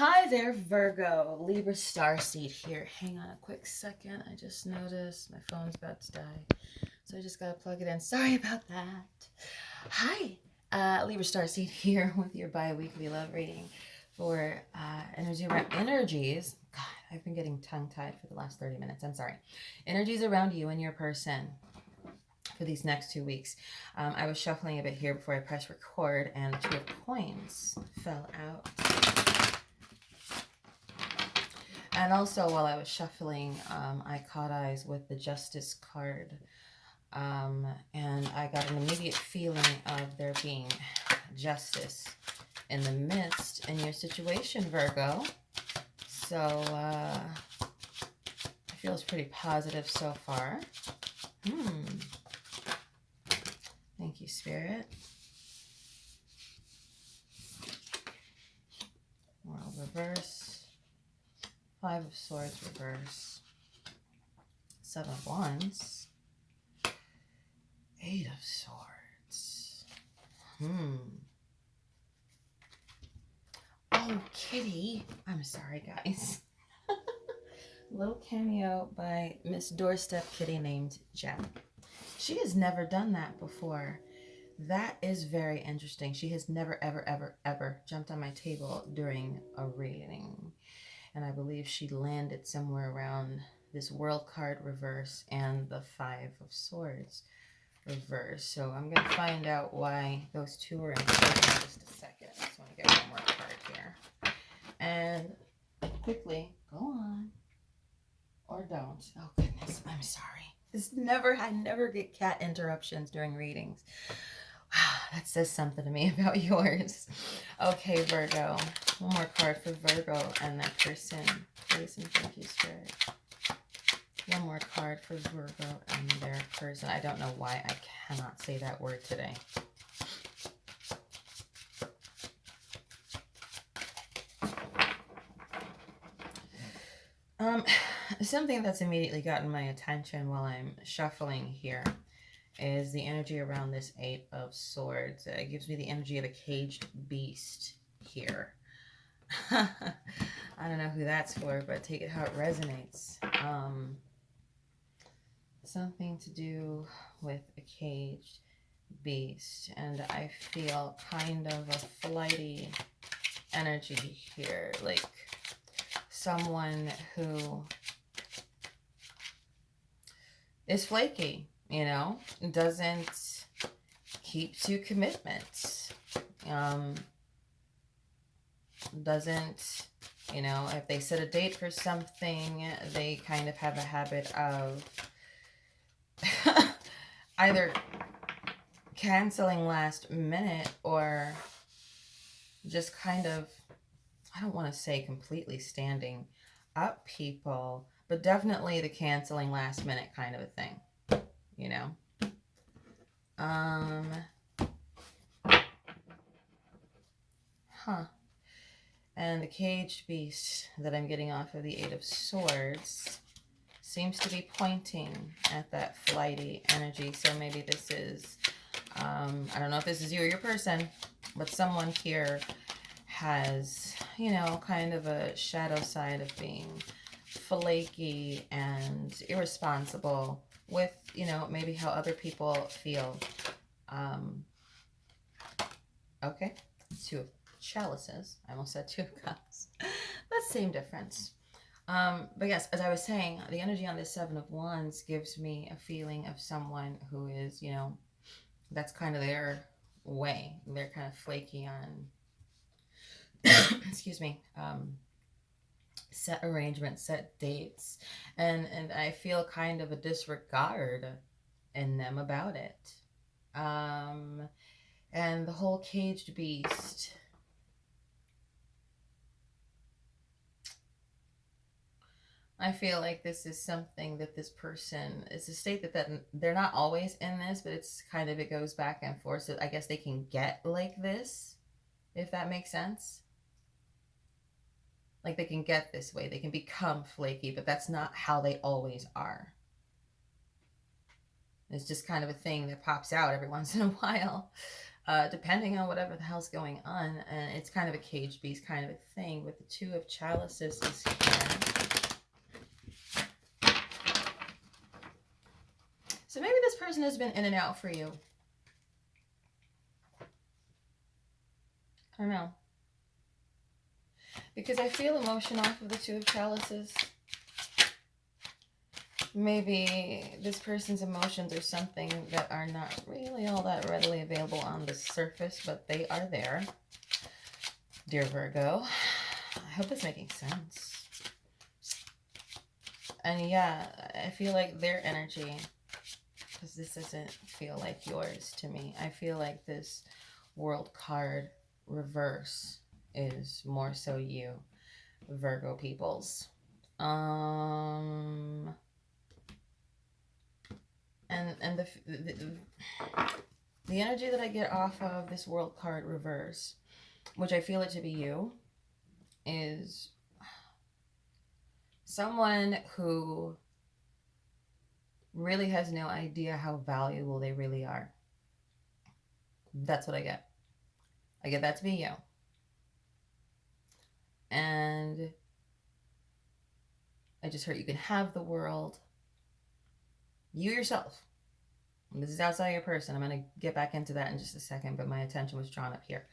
Hi there, Virgo. Libra Starseed here. Hang on a quick second. I just noticed my phone's about to die, so I just gotta plug it in. Sorry about that. Hi, Libra Starseed here with your bi-weekly love reading for energies. God, I've been getting tongue-tied for the last 30 minutes. I'm sorry. Energies around you and your person for these next 2 weeks. I was shuffling a bit here before I pressed record, and the Two of Coins fell out. And also, while I was shuffling, I caught eyes with the Justice card. And I got an immediate feeling of there being justice in the midst in your situation, Virgo. So, I feel it's pretty positive so far. Thank you, Spirit. World reverse. 5 of Swords reverse. 7 of Wands. 8 of Swords. Oh, Kitty. I'm sorry, guys. Little cameo by Miss Doorstep Kitty named Jen. She has never done that before. That is very interesting. She has never, ever, ever, ever jumped on my table during a reading. And I believe she landed somewhere around this World card reverse and the 5 of Swords reverse. So I'm going to find out why those two are in play in just a second. I just want to get one more card here. And quickly, go on. Or don't. Oh, goodness. I'm sorry. I never get cat interruptions during readings. That says something to me about yours. Okay, Virgo. One more card for Virgo and that person. Please and thank you, Spirit. One more card for Virgo and their person. I don't know why I cannot say that word today. Something that's immediately gotten my attention while I'm shuffling here is the energy around this 8 of Swords. It gives me the energy of a caged beast here. I don't know who that's for, but take it how it resonates. Something to do with a caged beast, and I feel kind of a flighty energy here, like someone who is flaky, you know, doesn't keep to commitments, doesn't, you know, if they set a date for something, they kind of have a habit of either canceling last minute or just kind of, I don't want to say completely standing up people, but definitely the canceling last minute kind of a thing, you know. And the caged beast that I'm getting off of the 8 of Swords seems to be pointing at that flighty energy. So maybe this is, I don't know if this is you or your person, but someone here has, you know, kind of a shadow side of being flaky and irresponsible with, you know, maybe how other people feel. Okay, 2 of Chalices. I almost said 2 of Cups. But same difference. But yes, as I was saying, the energy on this 7 of Wands gives me a feeling of someone who is, you know, that's kind of their way. They're kind of flaky on, excuse me, set arrangements, set dates. And I feel kind of a disregard in them about it. And the whole caged beast, I feel like this is something that this person, it's a state that they're not always in this, but it's kind of, it goes back and forth. So I guess they can get like this, if that makes sense. Like they can get this way. They can become flaky, but that's not how they always are. It's just kind of a thing that pops out every once in a while. depending on whatever the hell's going on. And it's kind of a cage beast kind of a thing with the Two of Chalices is here. So maybe this person has been in and out for you. I don't know. Because I feel emotion off of the Two of Chalices. Maybe this person's emotions are something that are not really all that readily available on the surface, but they are there. Dear Virgo, I hope it's making sense. And yeah, I feel like their energy, because this doesn't feel like yours to me. I feel like this World card reverse is more so you, Virgo peoples. And the energy that I get off of this World card reverse, which I feel it to be you, is someone who really has no idea how valuable they really are. That's what I get. I get that to be you. And I just heard you can have the world. You yourself. This is outside your person. I'm going to get back into that in just a second, but my attention was drawn up here.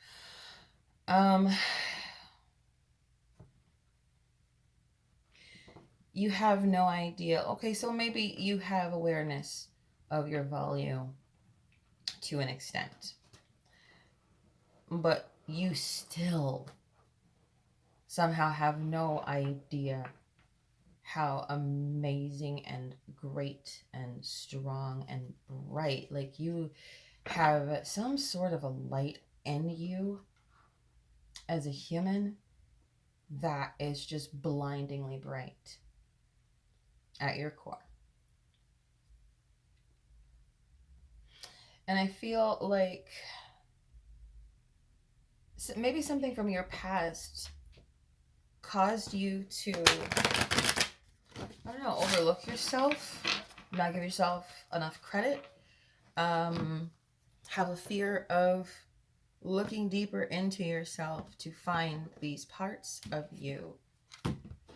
You have no idea. Okay, so maybe you have awareness of your value to an extent. But you still somehow have no idea how amazing and great and strong and bright, like you have some sort of a light in you as a human that is just blindingly bright at your core. And I feel like maybe something from your past caused you to, I don't know, overlook yourself, not give yourself enough credit, have a fear of looking deeper into yourself to find these parts of you.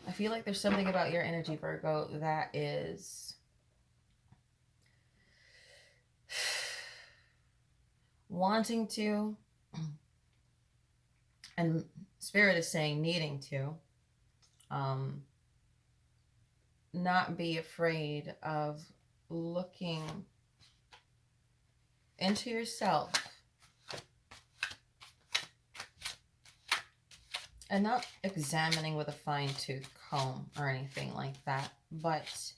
I feel like there's something about your energy, Virgo, that is wanting to, and Spirit is saying needing to, not be afraid of looking into yourself and not examining with a fine-tooth comb or anything like that, but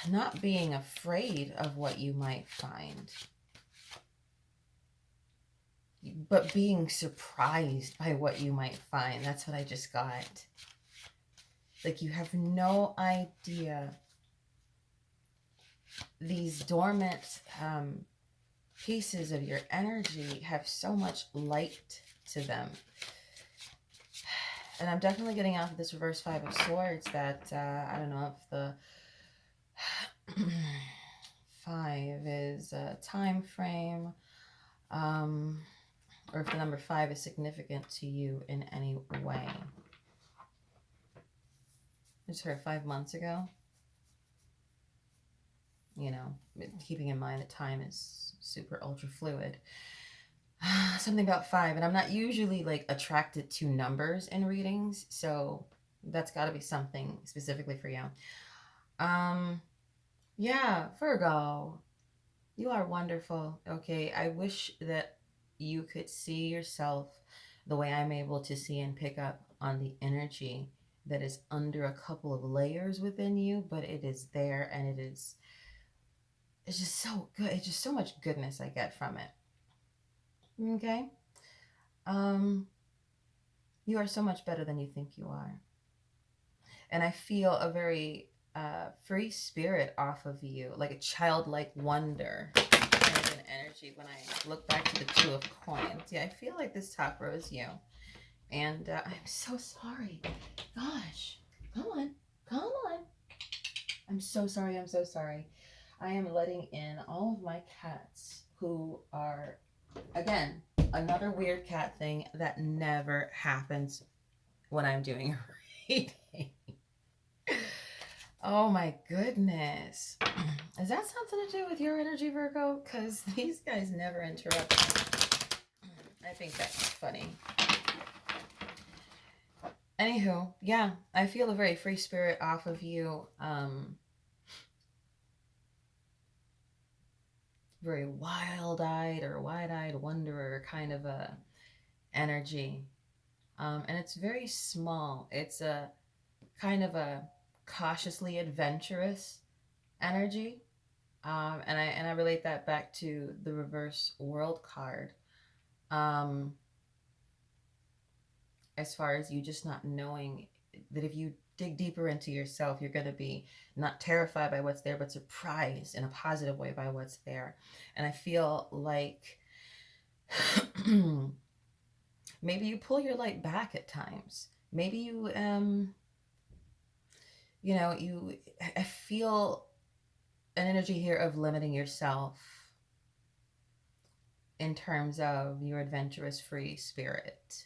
not being afraid of what you might find, but being surprised by what you might find. That's what I just got. Like you have no idea. These dormant pieces of your energy have so much light to them. And I'm definitely getting out of this reverse Five of Swords that, I don't know if the 5 is a time frame, or if the number 5 is significant to you in any way. I just heard 5 months ago. You know, keeping in mind that time is super ultra fluid. Something about 5, and I'm not usually like attracted to numbers in readings, so that's got to be something specifically for you. Yeah, Virgo, you are wonderful. Okay, I wish that you could see yourself the way I'm able to see and pick up on the energy that is under a couple of layers within you, but it is there, and it's just so good. It's just so much goodness I get from it. Okay? You are so much better than you think you are. And I feel a very free spirit off of you, like a childlike wonder kind of an energy when I look back to the Two of Coins. Yeah, I feel like this top row is you. And I'm so sorry. Gosh, come on. I'm so sorry. I am letting in all of my cats who are, again, another weird cat thing that never happens when I'm doing a reading. Oh my goodness. Is that something to do with your energy, Virgo? Because these guys never interrupt. I think that's funny. Anywho, yeah, I feel a very free spirit off of you. Very wild-eyed or wide-eyed wanderer kind of a energy. And it's very small. It's a kind of a cautiously adventurous energy. And I relate that back to the reverse world card. As far as you just not knowing that if you dig deeper into yourself, you're going to be not terrified by what's there, but surprised in a positive way by what's there. And I feel like maybe you pull your light back at times. Maybe you, I feel an energy here of limiting yourself in terms of your adventurous free spirit.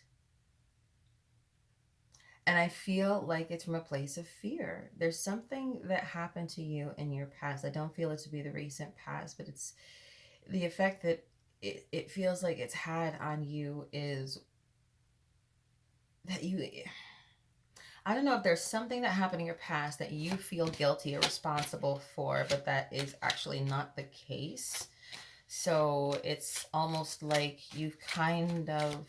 And I feel like it's from a place of fear. There's something that happened to you in your past. I don't feel it to be the recent past, but it's the effect that it feels like it's had on you is that I don't know if there's something that happened in your past that you feel guilty or responsible for, but that is actually not the case. So it's almost like you've kind of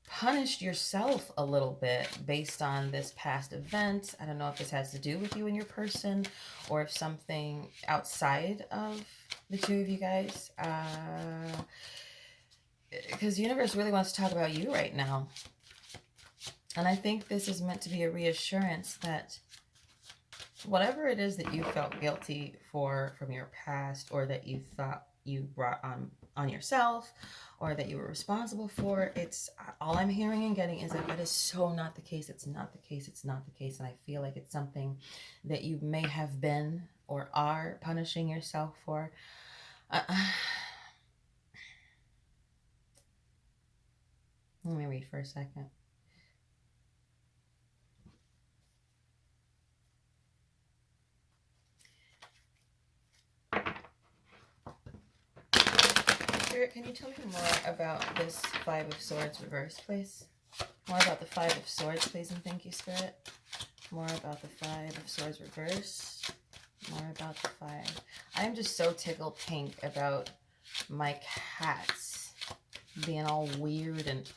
punished yourself a little bit based on this past event. I don't know if this has to do with you and your person, or if something outside of the two of you guys. Because the universe really wants to talk about you right now. And I think this is meant to be a reassurance that whatever it is that you felt guilty for from your past, or that you thought you brought on yourself, or that you were responsible for, it's all I'm hearing and getting is that is so not the case. It's not the case. It's not the case. And I feel like it's something that you may have been or are punishing yourself for. Let me read for a second. Spirit, can you tell me more about this Five of Swords reverse, please? More about the Five of Swords, please, and thank you, Spirit. More about the Five of Swords reverse. More about the Five. I am just so tickled pink about my cats being all weird and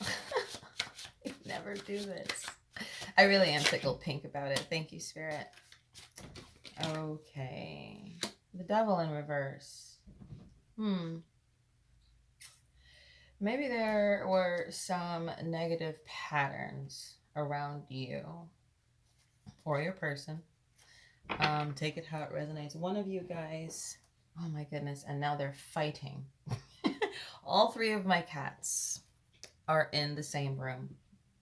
I never do this. I really am tickled pink about it. Thank you, Spirit. Okay. The Devil in reverse. Maybe there were some negative patterns around you or your person. Take it how it resonates. One of you guys, oh my goodness, and now they're fighting. All three of my cats are in the same room.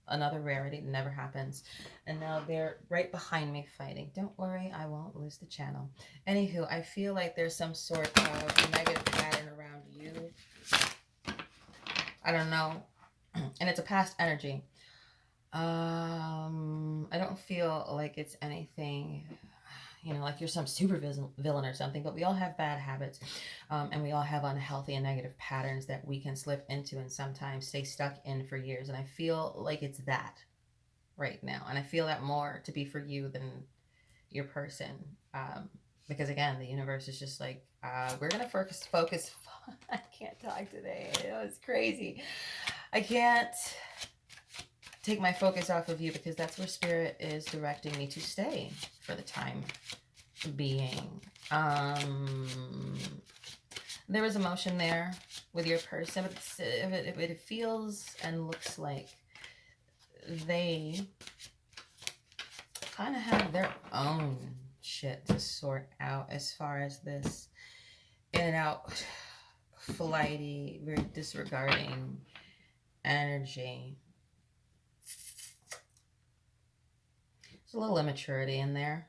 Another rarity, never happens. And now they're right behind me fighting. Don't worry, I won't lose the channel. Anywho, I feel like there's some sort of negative pattern around you. I don't know. And it's a past energy. I don't feel like it's anything, like you're some super villain or something, but we all have bad habits, and we all have unhealthy and negative patterns that we can slip into and sometimes stay stuck in for years. And I feel like it's that right now. And I feel that more to be for you than your person. Because again, the universe is just like, we're going to focus. I can't talk today. It's crazy. I can't take my focus off of you because that's where Spirit is directing me to stay for the time being. There was emotion there with your person, but it feels and looks like they kind of have their own shit to sort out as far as this in and out flighty, very disregarding energy. There's a little immaturity in there.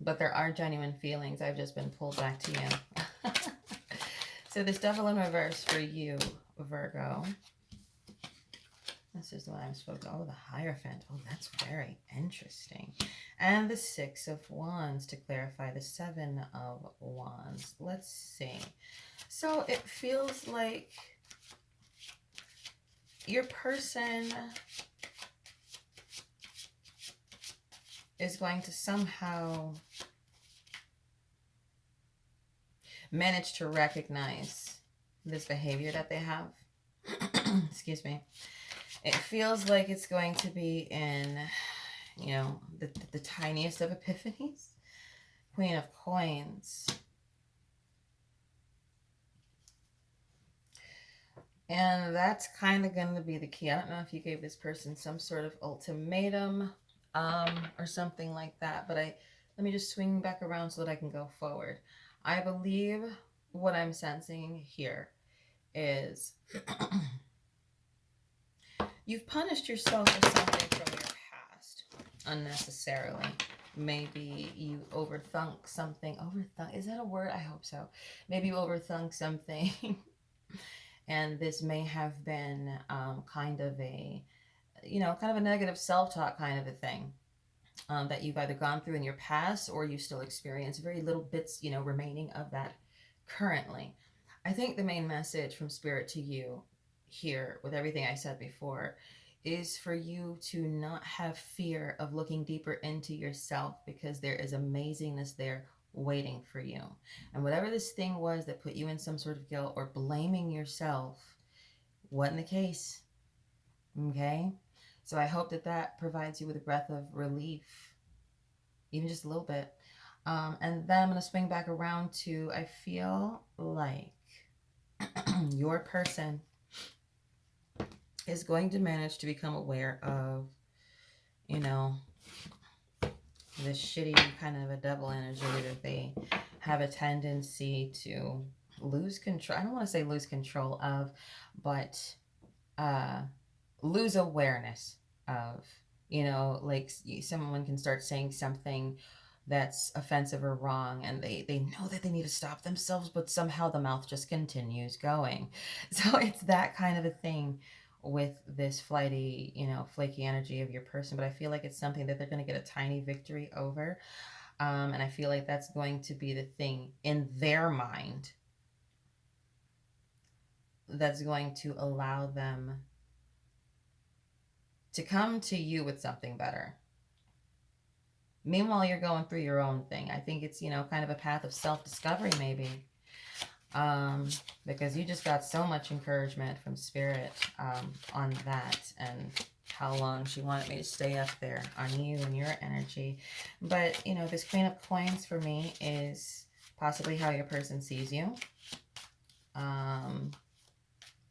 but there are genuine feelings. I've just been pulled back to you. So this Devil in reverse for you, Virgo. This is the one I'm supposed to... Oh, the Hierophant. Oh, that's very interesting. And the Six of Wands to clarify the Seven of Wands. Let's see. So it feels like your person is going to somehow manage to recognize this behavior that they have. Excuse me. It feels like it's going to be in, you know, the tiniest of epiphanies. Queen of Coins. And that's kind of going to be the key. I don't know if you gave this person some sort of ultimatum or something like that, but let me just swing back around so that I can go forward. I believe what I'm sensing here is you've punished yourself for something from your past unnecessarily. Maybe you overthunk something. Overthunk, is that a word? I hope so. Maybe you overthunk something. And this may have been kind of a, you know, kind of a negative self-talk kind of a thing that you've either gone through in your past or you still experience very little bits, you know, remaining of that currently. I think the main message from Spirit to you here with everything I said before is for you to not have fear of looking deeper into yourself, because there is amazingness there waiting for you. And whatever this thing was that put you in some sort of guilt or blaming yourself wasn't the case. Okay? So I hope that that provides you with a breath of relief, even just a little bit. And then I'm going to swing back around to, I feel like your person is going to manage to become aware of, you know, this shitty kind of a devil energy that they have a tendency to lose control. I don't want to say lose control of, but lose awareness of, you know, like someone can start saying something that's offensive or wrong, and they know that they need to stop themselves, but somehow the mouth just continues going. So it's that kind of a thing with this flighty, you know, flaky energy of your person. But I feel like it's something that they're going to get a tiny victory over. And I feel like that's going to be the thing in their mind that's going to allow them to come to you with something better. Meanwhile, you're going through your own thing. I think it's, you know, kind of a path of self-discovery maybe. Because you just got so much encouragement from Spirit on that, and how long she wanted me to stay up there on you and your energy. But, you know, this Queen of Coins for me is possibly how your person sees you.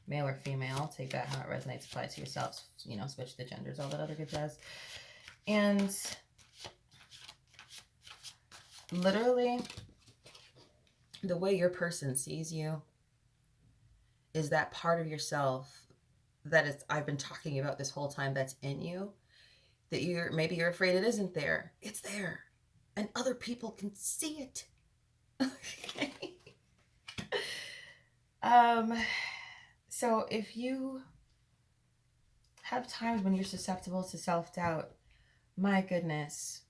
Male or female, take that how it resonates, apply it to yourselves, you know, switch the genders, all that other good jazz. And literally, the way your person sees you is that part of yourself that is, I've been talking about this whole time, that's in you, that maybe you're afraid it isn't there. It's there. And other people can see it. Okay. So if you have times when you're susceptible to self-doubt, my goodness,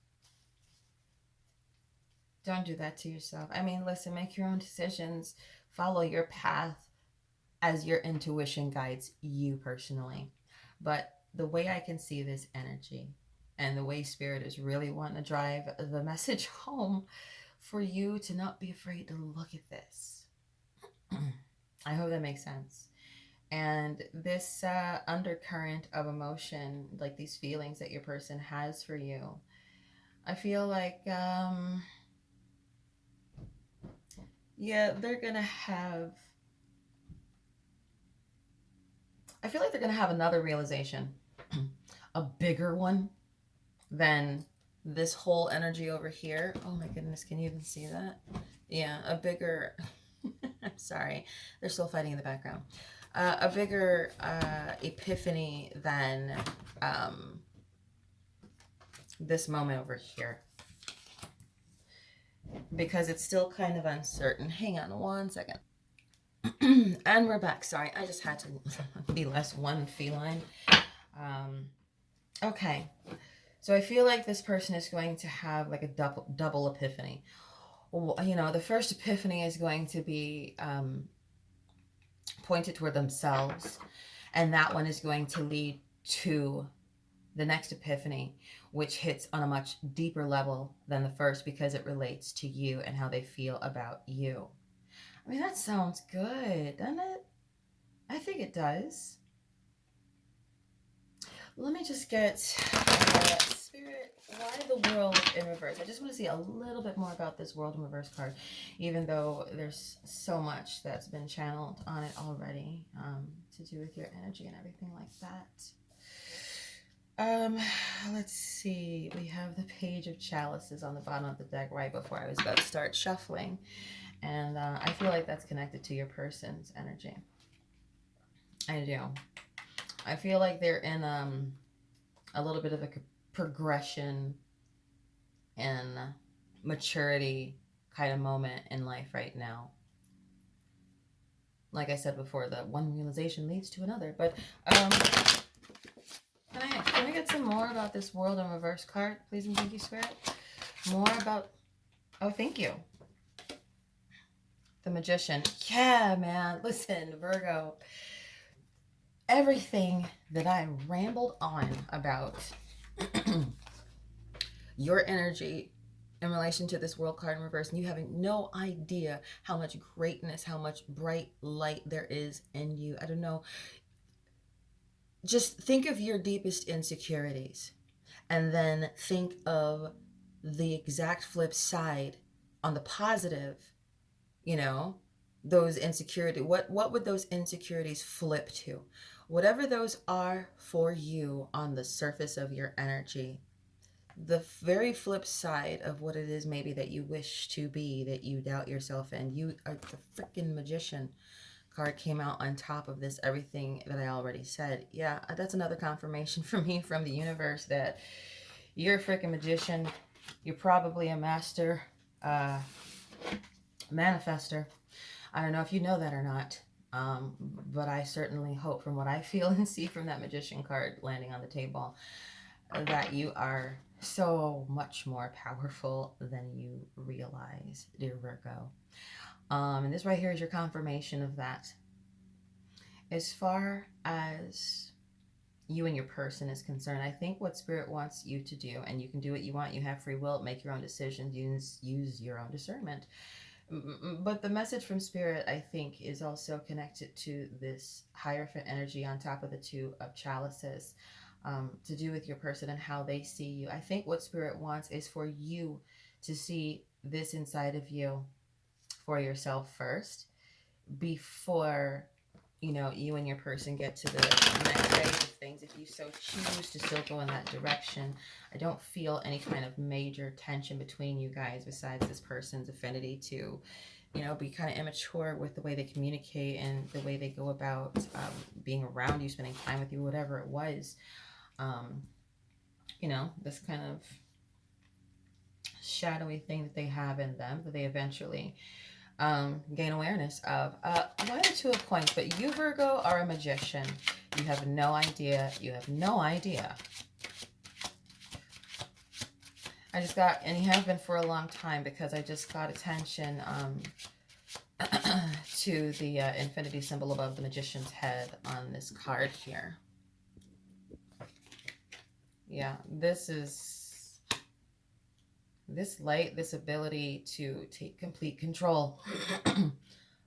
don't do that to yourself. I mean, listen, make your own decisions, follow your path as your intuition guides you personally. But the way I can see this energy and the way Spirit is really wanting to drive the message home for you to not be afraid to look at this. I hope that makes sense. And this undercurrent of emotion, like these feelings that your person has for you, I feel like, yeah, they're going to have, I feel like they're going to have another realization, a bigger one than this whole energy over here. Oh my goodness, can you even see that? Yeah, a bigger, I'm sorry, they're still fighting in the background. A bigger epiphany than this moment over here. because it's still kind of uncertain. Hang on one second. And we're back. Sorry, I just had to be less one feline. Okay, so I feel like this person is going to have like a double epiphany. You know, the first epiphany is going to be pointed toward themselves, and that one is going to lead to the next epiphany, which hits on a much deeper level than the first because it relates to you and how they feel about you. I mean, that sounds good, doesn't it? I think it does. Let me just get Spirit, why the world in reverse? I just want to see a little bit more about this world in reverse card, even though there's so much that's been channeled on it already, to do with your energy and everything like that. Let's see. We have the Page of Chalices on the bottom of the deck right before I was about to start shuffling. And I feel like that's connected to your person's energy. I do. I feel like they're in a little bit of a progression and maturity kind of moment in life right now. Like I said before, the one realization leads to another. But can I get some more about this world in reverse card, please and thank you, Spirit? More about... Oh, thank you. The Magician. Yeah, man. Listen, Virgo. Everything that I rambled on about your energy in relation to this world card in reverse, and you having no idea how much greatness, how much bright light there is in you. I don't know. Just think of your deepest insecurities and then think of the exact flip side on the positive, you know, those insecurities. What would those insecurities flip to? Whatever those are for you on the surface of your energy, the very flip side of what it is maybe that you wish to be, that you doubt yourself in. You are the freaking Magician card came out on top of this, everything that I already said. Yeah, that's another confirmation for me from the universe that you're a freaking magician. You're probably a master manifester. I don't know if you know that or not, but I certainly hope from what I feel and see from that Magician card landing on the table that you are so much more powerful than you realize, dear Virgo. And this right here is your confirmation of that. As far as you and your person is concerned, I think what Spirit wants you to do, and you can do what you want, you have free will, make your own decisions, use your own discernment. But the message from Spirit, I think, is also connected to this Hierophant energy on top of the Two of Chalices, to do with your person and how they see you. I think what Spirit wants is for you to see this inside of you for yourself first, before, you know, you and your person get to the next phase of things. If you so choose to still go in that direction, I don't feel any kind of major tension between you guys besides this person's affinity to, you know, be kind of immature with the way they communicate and the way they go about being around you, spending time with you, whatever it was. You know, this kind of shadowy thing that they have in them that they eventually gain awareness of. Why the Two of Coins? But you, Virgo, are a magician. You have no idea. You have no idea. I just got, and you have been for a long time, because I just got attention to the infinity symbol above the magician's head on this card here. Yeah, this is this light, this ability to take complete control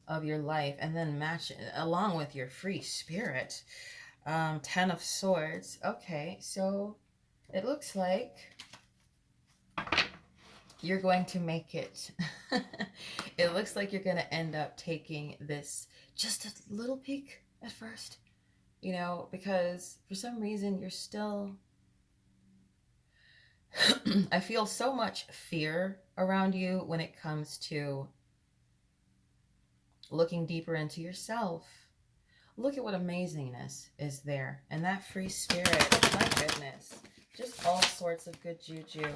of your life, and then match it along with your free spirit. 10 of Swords. Okay, so it looks like you're going to make it. It looks like you're going to end up taking this just a little peek at first, you know, because for some reason you're still... I feel so much fear around you when it comes to looking deeper into yourself. Look at what amazingness is there. And that free spirit, my goodness. Just all sorts of good juju.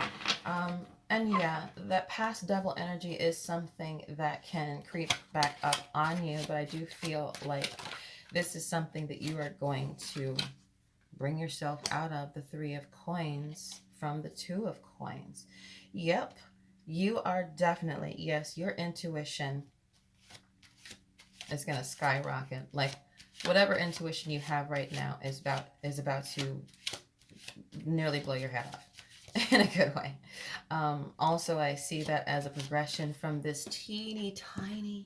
And yeah, that past devil energy is something that can creep back up on you, but I do feel like this is something that you are going to bring yourself out of. The Three of Coins from the Two of Coins. Yep, you are definitely, yes, your intuition is going to skyrocket. Like whatever intuition you have right now is about to nearly blow your head off in a good way. Also, I see that as a progression from this teeny tiny,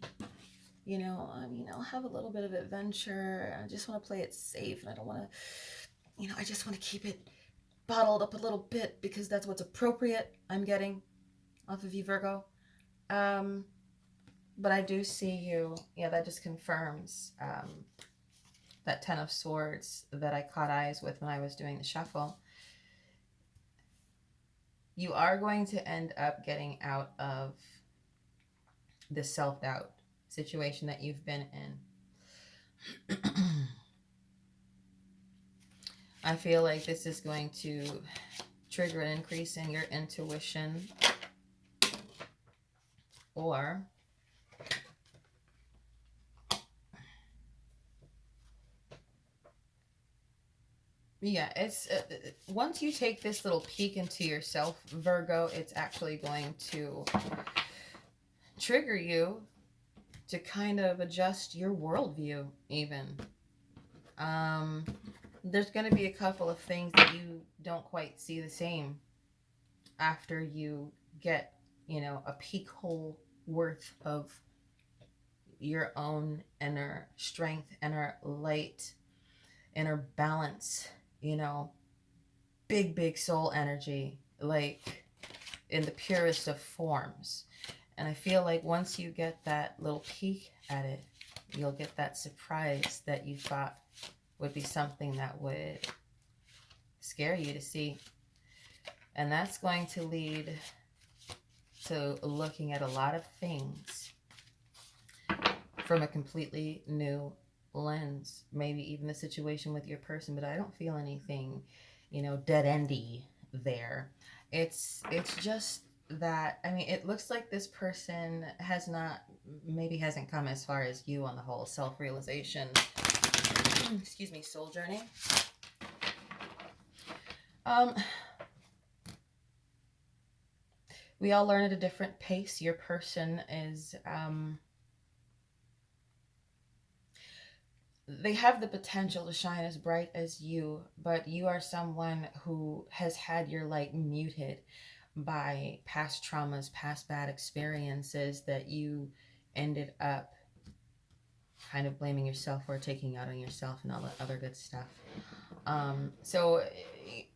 I'll have a little bit of adventure. I just want to play it safe, and I don't want to, I just want to keep it bottled up a little bit because that's what's appropriate. I'm getting off of you, Virgo. But I do see you. Yeah, that just confirms that Ten of Swords that I caught eyes with when I was doing the shuffle. You are going to end up getting out of this self-doubt situation that you've been in. I feel like this is going to trigger an increase in your intuition, or yeah, it's once you take this little peek into yourself, Virgo, it's actually going to trigger you to kind of adjust your worldview even. There's going to be a couple of things that you don't quite see the same after you get, a peek hole worth of your own inner strength, inner light, inner balance, big soul energy, like in the purest of forms. And I feel like once you get that little peek at it, you'll get that surprise that you thought would be something that would scare you to see. And that's going to lead to looking at a lot of things from a completely new lens. Maybe even the situation with your person, but I don't feel anything, dead-endy there. It's just that, it looks like this person hasn't come as far as you on the whole self-realization, excuse me, soul journey. We all learn at a different pace. Your person is, they have the potential to shine as bright as you, but you are someone who has had your light muted by past traumas, past bad experiences that you ended up kind of blaming yourself for, taking out on yourself and all that other good stuff. So,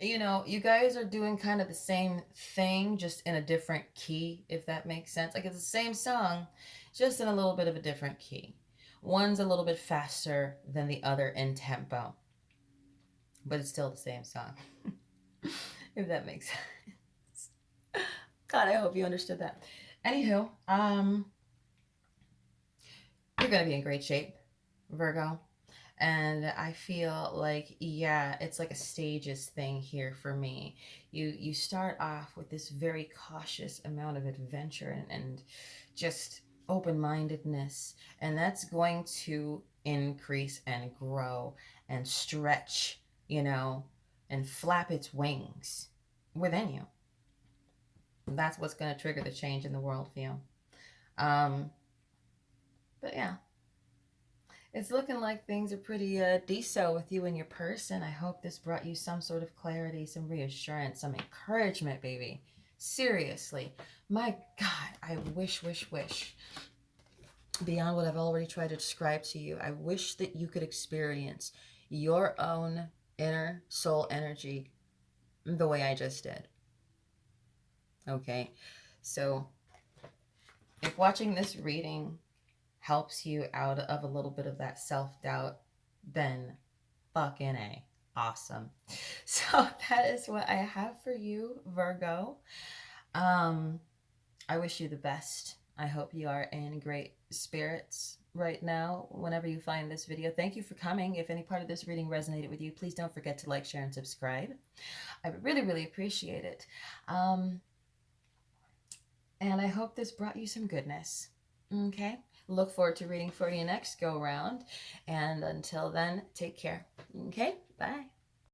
you guys are doing kind of the same thing, just in a different key, if that makes sense. Like it's the same song, just in a little bit of a different key. One's a little bit faster than the other in tempo, but it's still the same song, if that makes sense. God, I hope you understood that. Anywho, you're going to be in great shape, Virgo. And I feel like, yeah, it's like a stages thing here for me. You start off with this very cautious amount of adventure and just open-mindedness, and that's going to increase and grow and stretch, and flap its wings within you. That's what's going to trigger the change in the world for you. But yeah, it's looking like things are pretty decent with you and your person. I hope this brought you some sort of clarity, some reassurance, some encouragement, baby. Seriously. My God, I wish, beyond what I've already tried to describe to you, I wish that you could experience your own inner soul energy the way I just did. Okay? So, if watching this reading helps you out of a little bit of that self-doubt, then fucking A. Awesome. So that is what I have for you, Virgo. I wish you the best. I hope you are in great spirits, right now whenever you find this video. Thank you for coming. If any part of this reading resonated with you, please don't forget to like, share, and subscribe. I would really, really appreciate it. And I hope this brought you some goodness. Okay? Look forward to reading for you next go round. And until then, take care. Okay? Bye.